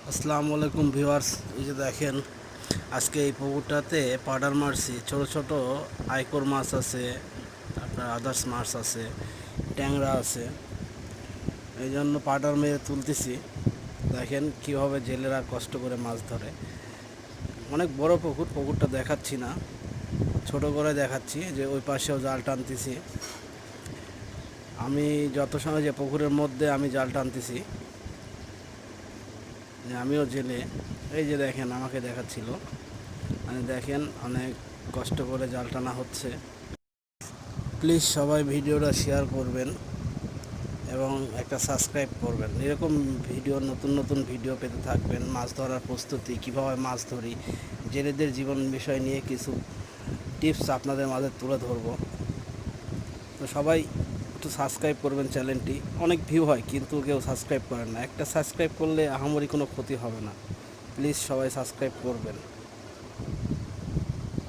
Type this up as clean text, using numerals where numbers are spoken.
আসসালামু আলাইকুম ভিউয়ার্স। এই যে দেখেন, আজকে এই পুকুরটাতে পাউডার মারছি। ছোট ছোট আইকোর মাছ আছে, তারপর আদার্স মাছ আছে, ট্যাংরা আছে। এই জন্য পাউডার মেরে তুলতেছি। দেখেন কীভাবে জেলেরা কষ্ট করে মাছ ধরে। অনেক বড় পুকুর, পুকুরটা দেখাচ্ছি না, ছোট করে দেখাচ্ছি। যে ওই পাশেও জাল টানতেছি আমি। যত সময় যে পুকুরের মধ্যে আমি জাল টানতেছি, আমিও জেলে। এই যে দেখেন, আমাকে দেখাচ্ছিল, মানে দেখেন অনেক কষ্ট করে জাল টানা হচ্ছে। প্লিজ সবাই ভিডিওটা শেয়ার করবেন এবং একটা সাবস্ক্রাইব করবেন। এরকম ভিডিও, নতুন নতুন ভিডিও পেতে থাকবেন। মাছ ধরার প্রস্তুতি, কীভাবে মাছ ধরি, জেলেদের জীবন বিষয় নিয়ে কিছু টিপস আপনাদের মাঝে তুলে ধরব। তো সবাই একটু সাবস্ক্রাইব করবেন চ্যানেলটি। অনেক ভিউ হয় কিন্তু কেউ সাবস্ক্রাইব করেন না। একটা সাবস্ক্রাইব করলে আহামরি কোনো ক্ষতি হবে না। প্লিজ সবাই সাবস্ক্রাইব করবেন।